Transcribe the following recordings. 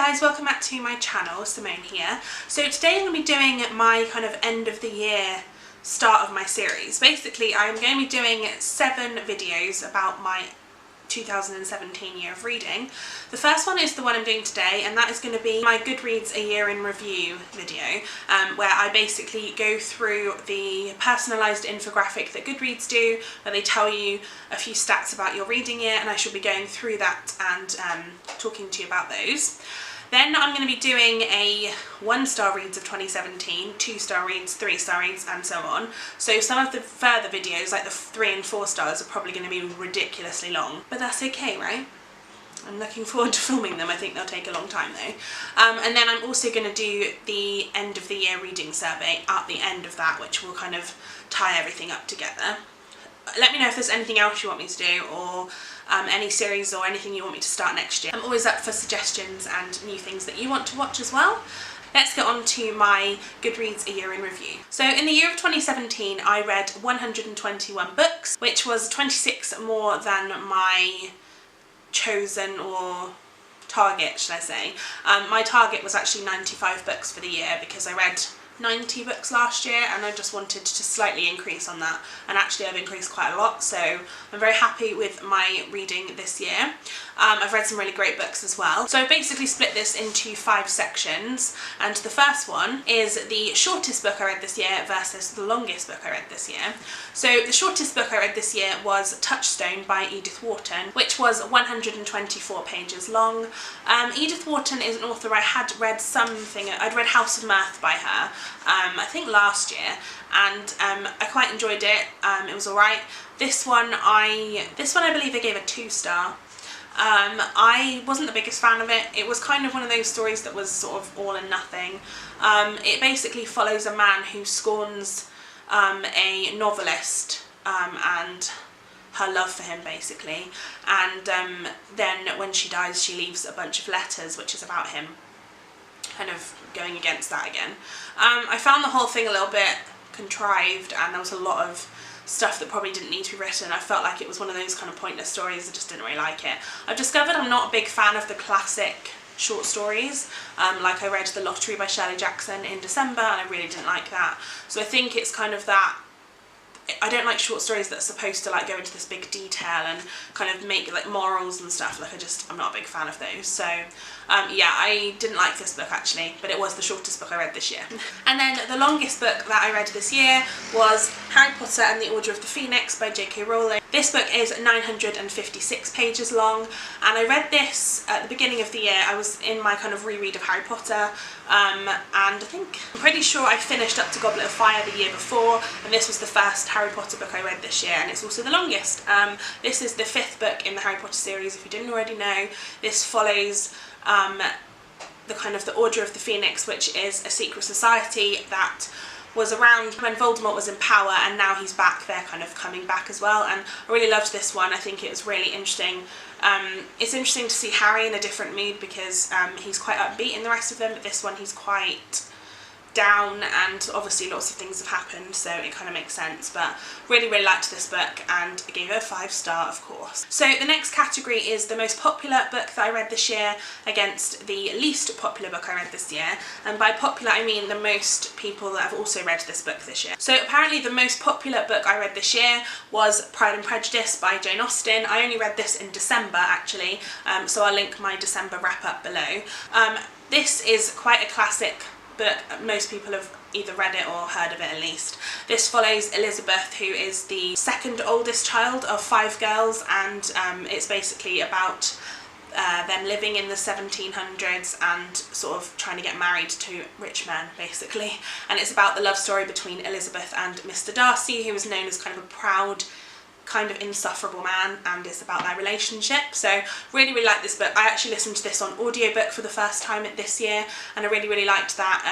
guys, welcome back to my channel. Simone here. So today I'm going to be doing my kind of end of the year start of my series. Basically I'm going to be doing 7 videos about my 2017 year of reading. The first one is the one I'm doing today, and that is going to be my Goodreads a year in review video, where I basically go through the personalised infographic that Goodreads do, where they tell you a few stats about your reading year, and I shall be going through that and talking to you about those. Then I'm going to be doing a 1-star reads of 2017, 2-star reads, 3-star reads, and so on. So some of the further videos, like the 3 and 4 stars, are probably going to be ridiculously long. But that's okay, right? I'm looking forward to filming them. I think they'll take a long time though. And then I'm also going to do the end of the year reading survey at the end of that, which will kind of tie everything up together. Let me know if there's anything else you want me to do, or any series or anything you want me to start next year. I'm always up for suggestions and new things that you want to watch as well. Let's get on to my Goodreads a year in review. So in the year of 2017 I read 121 books, which was 26 more than my chosen or target, should I say. My target was actually 95 books for the year because I read 90 books last year, and I just wanted to slightly increase on that, and actually I've increased quite a lot, so I'm very happy with my reading this year. I've read some really great books as well. So I basically split this into 5 sections, and the first one is the shortest book I read this year versus the longest book I read this year. So the shortest book I read this year was Touchstone by Edith Wharton, which was 124 pages long. Edith Wharton is an author I had read something, I'd read House of Mirth by her, I think last year, and I quite enjoyed it. It was alright. This one I believe I gave a 2-star. I wasn't the biggest fan of it. It was kind of one of those stories that was sort of all and nothing. It basically follows a man who scorns a novelist and her love for him basically, and then when she dies she leaves a bunch of letters which is about him kind of going against that again. I found the whole thing a little bit contrived, and there was a lot of stuff that probably didn't need to be written. I felt like it was one of those kind of pointless stories. I just didn't really like it. I've discovered I'm not a big fan of the classic short stories. Like I read The Lottery by Shirley Jackson in December and I really didn't like that. So I think it's kind of that, I don't like short stories that are supposed to like go into this big detail and kind of make like morals and stuff. Like I'm not a big fan of those. So yeah, I didn't like this book actually, but it was the shortest book I read this year. And then the longest book that I read this year was Harry Potter and the Order of the Phoenix by J.K. Rowling. This book is 956 pages long, and I read this at the beginning of the year. I was in my kind of reread of Harry Potter, and I'm pretty sure I finished up to Goblet of Fire the year before, and this was the first Harry Potter book I read this year, and it's also the longest. This is the 5th book in the Harry Potter series, if you didn't already know. This follows the kind of the Order of the Phoenix, which is a secret society that was around when Voldemort was in power, and now he's back. They're kind of coming back as well, and I really loved this one. I think it was really interesting. It's interesting to see Harry in a different mood because he's quite upbeat in the rest of them, but this one he's quite down, and obviously lots of things have happened, so it kind of makes sense. But really liked this book, and I gave it a 5-star, of course. So the next category is the most popular book that I read this year against the least popular book I read this year, and by popular I mean the most people that have also read this book this year. So apparently the most popular book I read this year was Pride and Prejudice by Jane Austen. I only read this in December actually, so I'll link my December wrap up below. This is quite a classic book. Most people have either read it or heard of it at least. This follows Elizabeth, who is the 2nd oldest child of 5 girls, and it's basically about them living in the 1700s and sort of trying to get married to rich men basically, and it's about the love story between Elizabeth and Mr. Darcy, who is known as kind of a proud, kind of insufferable man, and it's about their relationship. So really like this book. I actually listened to this on audiobook for the first time this year, and I really liked that.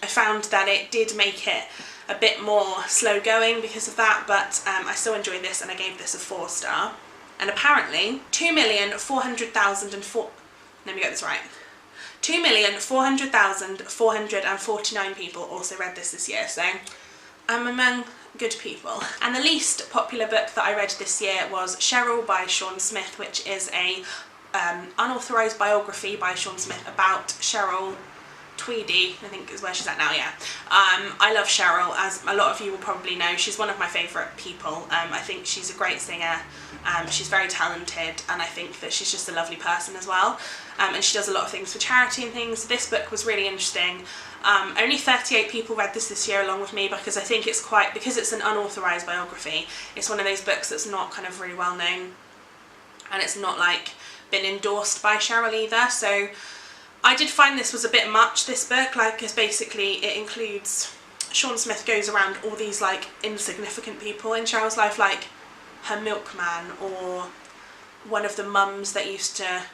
I found that it did make it a bit more slow going because of that, but I still enjoyed this, and I gave this a 4-star. And apparently 2,400,004, let me get this right, 2,400,449 people also read this year, so I'm among good people. And the least popular book that I read this year was Cheryl by Sean Smith, which is a unauthorised biography by Sean Smith about Cheryl Tweedy, I think is where she's at now, yeah. I love Cheryl, as a lot of you will probably know. She's one of my favourite people. I think she's a great singer, she's very talented, and I think that she's just a lovely person as well. And she does a lot of things for charity and things. This book was really interesting. Only 38 people read this year along with me, because I think it's because it's an unauthorised biography, it's one of those books that's not kind of really well known, and it's not like been endorsed by Cheryl either, so I did find this was a bit much, this book, like, because basically it includes, Sean Smith goes around all these like insignificant people in Cheryl's life, like her milkman, or one of the mums that used to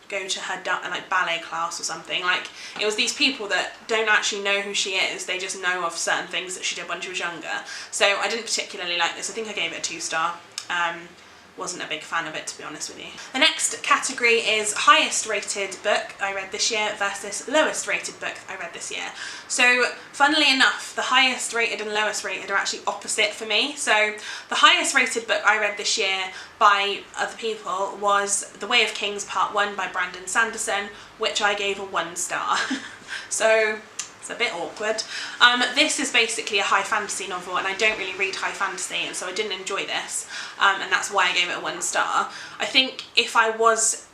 go to her like ballet class or something. Like, it was these people that don't actually know who she is, they just know of certain things that she did when she was younger. So I didn't particularly like this. I think I gave it a 2-star. Wasn't a big fan of it, to be honest with you. The next category is highest rated book I read this year versus lowest rated book I read this year. So funnily enough, the highest rated and lowest rated are actually opposite for me. So the highest rated book I read this year by other people was The Way of Kings Part 1 by Brandon Sanderson, which I gave a 1 star. So it's a bit awkward. This is basically a high fantasy novel, and I don't really read high fantasy, and so I didn't enjoy this, and that's why I gave it a 1 star. I think if I was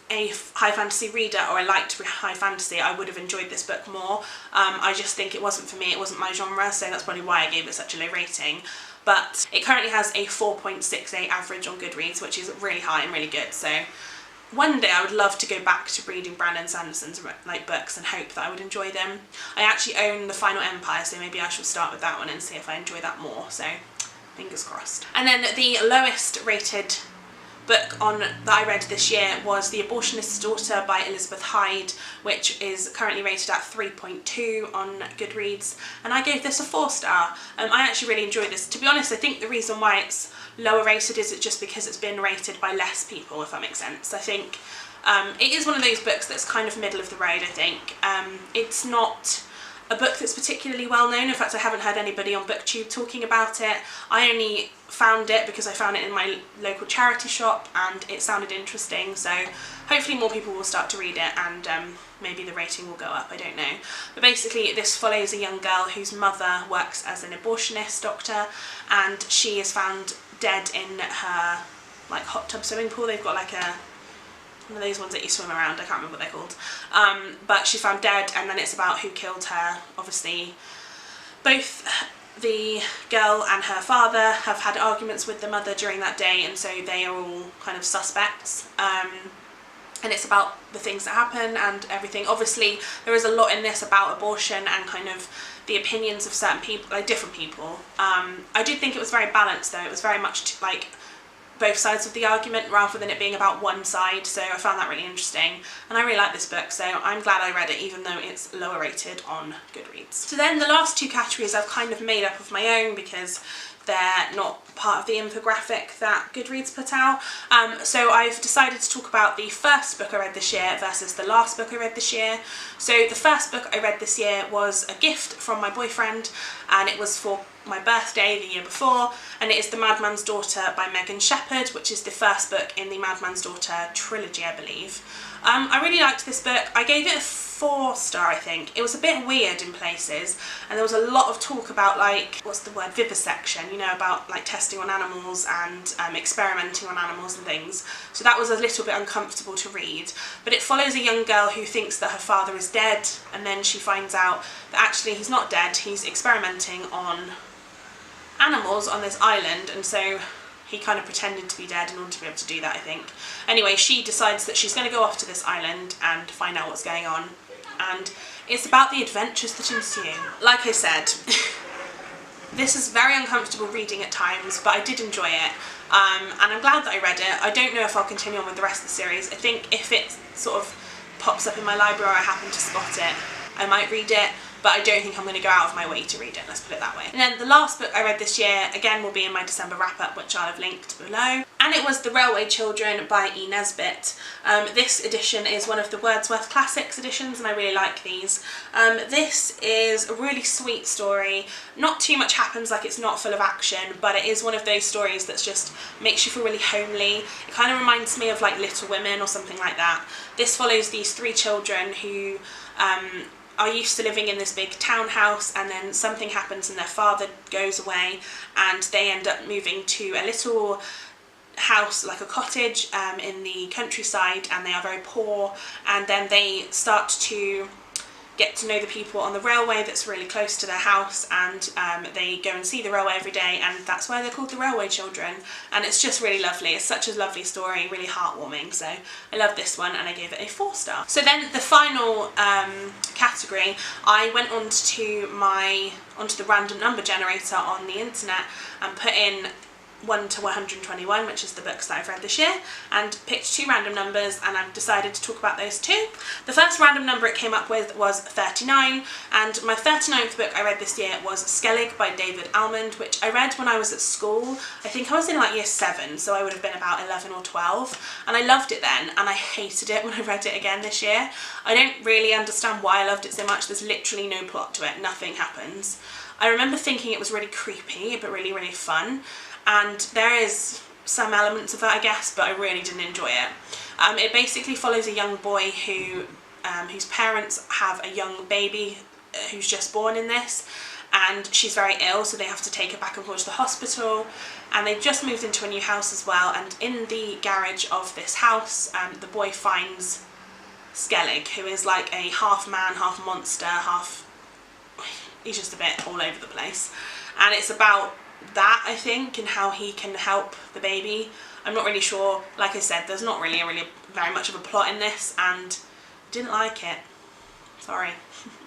a high fantasy reader, or I liked high fantasy, I would have enjoyed this book more. I just think it wasn't for me, it wasn't my genre, so that's probably why I gave it such a low rating. But it currently has a 4.68 average on Goodreads, which is really high and really good. So one day I would love to go back to reading Brandon Sanderson's like books and hope that I would enjoy them. I actually own The Final Empire, so maybe I should start with that one and see if I enjoy that more, so fingers crossed. And then the lowest rated book that I read this year was The Abortionist's Daughter by Elizabeth Hyde, which is currently rated at 3.2 on Goodreads, and I gave this a 4 star. I actually really enjoyed this. To be honest, I think the reason why it's lower rated is just because it's been rated by less people, if that makes sense. I think it is one of those books that's kind of middle of the road, I think. It's not a book that's particularly well known. In fact, I haven't heard anybody on BookTube talking about it. I only found it because I found it in my local charity shop and it sounded interesting, so hopefully more people will start to read it, and maybe the rating will go up, I don't know. But basically this follows a young girl whose mother works as an abortionist doctor, and she is found dead in her like hot tub swimming pool. They've got like one of those ones that you swim around, I can't remember what they're called. But she's found dead, and then it's about who killed her. Obviously both the girl and her father have had arguments with the mother during that day, and so they are all kind of suspects. And it's about the things that happen and everything. Obviously there is a lot in this about abortion and kind of the opinions of certain people, like different people. I did think it was very balanced though. It was very much like both sides of the argument rather than it being about one side, so I found that really interesting, and I really like this book, so I'm glad I read it even though it's lower rated on Goodreads. So then the last 2 categories I've kind of made up of my own because they're not part of the infographic that Goodreads put out. So I've decided to talk about the first book I read this year versus the last book I read this year. So the first book I read this year was a gift from my boyfriend, and it was for my birthday the year before, and it is The Madman's Daughter by Megan Shepherd, which is the first book in the Madman's Daughter trilogy, I believe. I really liked this book. I gave it a 4 star, I think. It was a bit weird in places, and there was a lot of talk about, like, what's the word, vivisection, you know, about like testing on animals and experimenting on animals and things. So that was a little bit uncomfortable to read, but it follows a young girl who thinks that her father is dead, and then she finds out that actually he's not dead, he's experimenting on animals on this island, and so he kind of pretended to be dead in order to be able to do that, I think. Anyway, she decides that she's going to go off to this island and find out what's going on, and it's about the adventures that ensue. Like I said, this is very uncomfortable reading at times, but I did enjoy it, and I'm glad that I read it. I don't know if I'll continue on with the rest of the series. I think if it sort of pops up in my library or I happen to spot it, I might read it, but I don't think I'm going to go out of my way to read it, let's put it that way. And then the last book I read this year, again, will be in my December wrap-up, which I'll have linked below. and it was The Railway Children by E. Nesbit. This edition is one of the Wordsworth Classics editions, and I really like these. This is a really sweet story. Not too much happens, like it's not full of action, but it is one of those stories that's just makes you feel really homely. It kind of reminds me of like Little Women or something like that. This follows these 3 children who are used to living in this big townhouse, and then something happens and their father goes away and they end up moving to a little house, like a cottage in the countryside, and they are very poor, and then they start to get to know the people on the railway that's really close to their house, and they go and see the railway every day, and that's why they're called The Railway Children, and it's just really lovely. It's such a lovely story, really heartwarming, so I love this one and I gave it a 4-star. So then the final category, I went onto the random number generator on the internet and put in 1 to 121, which is the books that I've read this year, and picked 2 random numbers, and I've decided to talk about those 2. The first random number it came up with was 39, and my 39th book I read this year was Skellig by David Almond, which I read when I was at school. I think I was in like year 7, so I would have been about 11 or 12, and I loved it then, and I hated it when I read it again this year. I don't really understand why I loved it so much. There's literally no plot to it, nothing happens. I remember thinking it was really creepy, but really, really fun. And there is some elements of that, I guess, but I really didn't enjoy it. It basically follows a young boy whose parents have a young baby who's just born in this, and she's very ill, so they have to take her back and forth to the hospital, and they've just moved into a new house as well, and in the garage of this house, the boy finds Skellig, who is like a half man, half monster, he's just a bit all over the place, and it's about that, I think, and how he can help the baby. I'm not really sure. Like I said, there's not really very much of a plot in this, and didn't like it. Sorry,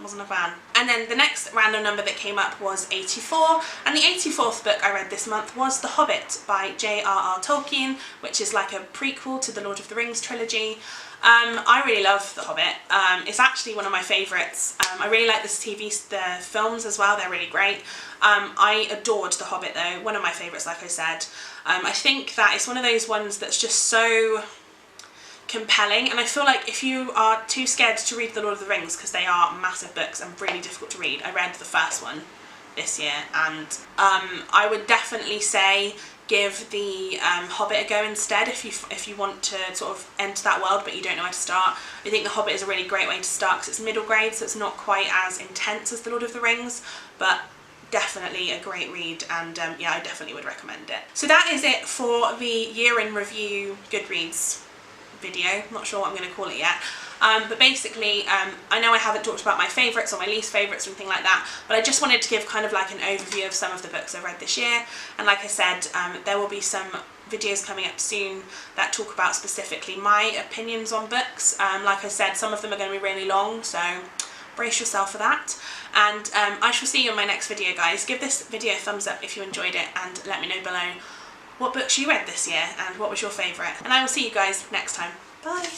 wasn't a fan. And then the next random number that came up was 84, and the 84th book I read this month was The Hobbit by J.R.R. Tolkien, which is like a prequel to the Lord of the Rings trilogy. I really love The Hobbit. It's actually one of my favourites. I really like the films as well, they're really great. I adored The Hobbit though, one of my favourites, like I said. I think that it's one of those ones that's just so compelling, and I feel like if you are too scared to read The Lord of the Rings, because they are massive books and really difficult to read, I read the first one this year, and I would definitely say give the Hobbit a go instead if you want to sort of enter that world but you don't know where to start. I think The Hobbit is a really great way to start because it's middle grade, so it's not quite as intense as The Lord of the Rings, but definitely a great read, and yeah, I definitely would recommend it. So that is it for the year in review Goodreads video. I'm not sure what I'm going to call it yet. But basically, I know I haven't talked about my favourites or my least favourites or anything like that, but I just wanted to give kind of like an overview of some of the books I've read this year, and like I said, there will be some videos coming up soon that talk about specifically my opinions on books. Like I said, some of them are going to be really long, so brace yourself for that, and I shall see you in my next video, guys. Give this video a thumbs up if you enjoyed it, and let me know below what books you read this year and what was your favourite, and I will see you guys next time. Bye!